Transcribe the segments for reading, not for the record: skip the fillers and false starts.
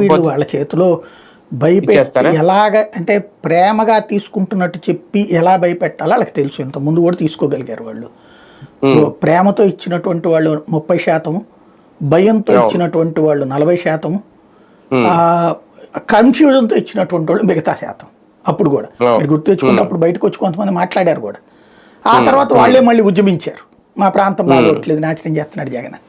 వీళ్ళు వాళ్ళ చేతిలో భయపెట్టి ఎలాగ అంటే ప్రేమగా తీసుకుంటున్నట్టు చెప్పి ఎలా భయపెట్టాలో వాళ్ళకి తెలుసు. ఇంత ముందు కూడా తీసుకోగలిగారు వాళ్ళు. ప్రేమతో ఇచ్చినటువంటి వాళ్ళు 30%, భయంతో ఇచ్చినటువంటి వాళ్ళు 40%, కన్ఫ్యూజన్తో ఇచ్చినటువంటి వాళ్ళు మిగతా శాతం. అప్పుడు కూడా మీరు గుర్తు తెచ్చుకుంటే అప్పుడు బయటకు వచ్చి కొంతమంది మాట్లాడారు కూడా. ఆ తర్వాత వాళ్ళే మళ్ళీ ఉద్యమించారు, మా ప్రాంతం బాగోట్లేదు, నాశనం చేస్తున్నాడు జగన్.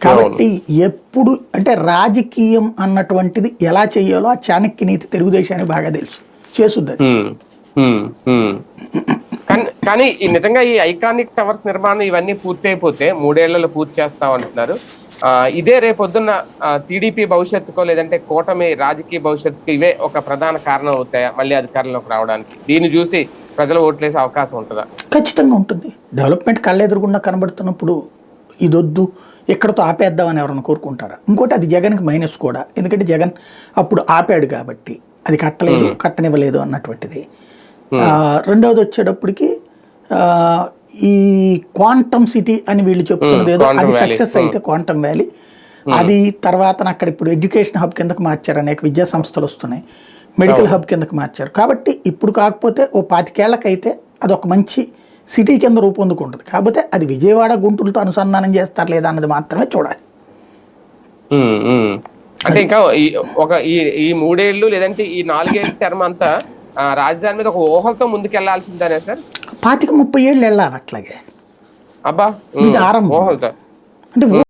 కాబట్టి ఎప్పుడు అంటే రాజకీయం అన్నటువంటిది ఎలా చేయాలో ఆ చాణక్య నీతి తెలుగుదేశానికి బాగా తెలుసు, చేసుద్ది. కానీ నిజంగా ఈ ఐకానిక్ టవర్స్ నిర్మాణం ఇవన్నీ పూర్తి అయిపోతే 3 ఏళ్లలో పూర్తి చేస్తాం అంటున్నారు. ఇదే రేపొద్దున్న టీడీపీ భవిష్యత్తుకో లేదంటే కూటమి రాజకీయ భవిష్యత్తుకు ఇవే ఒక ప్రధాన కారణం అవుతాయా మళ్ళీ అధికారంలోకి రావడానికి? దీన్ని చూసి ప్రజలు ఓట్లేసే అవకాశం ఉంటుందా? ఖచ్చితంగా ఉంటుంది. డెవలప్మెంట్ కళ్ళెదురుగుండా కనబడుతున్నప్పుడు ఇదొద్దు ఎక్కడతో ఆపేద్దామని ఎవరైనా కోరుకుంటారా? ఇంకోటి అది జగన్కి మైనస్ కూడా, ఎందుకంటే జగన్ అప్పుడు ఆపాడు కాబట్టి అది కట్టలేదు, కట్టనివ్వలేదు అన్నటువంటిది. రెండవది వచ్చేటప్పటికి ఈ క్వాంటమ్ సిటీ అని వీళ్ళు చెప్తున్నది ఏదో అది సక్సెస్ అయితే క్వాంటమ్ వ్యాలీ అది తర్వాత అక్కడ ఇప్పుడు ఎడ్యుకేషన్ హబ్ కిందకు మార్చారు, అనేక విద్యా సంస్థలు వస్తున్నాయి, మెడికల్ హబ్ కిందకు మార్చారు. కాబట్టి ఇప్పుడు కాకపోతే ఓ 25 ఏళ్ళకైతే అది ఒక మంచి సిటీ కింద రూపొందుకుంటుంది. కాకపోతే అది విజయవాడ గుంటూరుతో అనుసంధానం చేస్తారు లేదా అన్నది మాత్రమే చూడాలి. అంటే ఇంకా ఈ 3 ఏళ్ళు లేదంటే ఈ 4 ఏళ్ళ టర్మ్ అంతా రాజధాని మీద ఒక ఊహలతో ముందుకెళ్లాల్సిందేనా సార్? 25-30 ఏళ్ళు వెళ్ళాలి అట్లాగే. అబ్బా, ఇది ఆరంభం ఊహలతో అంటే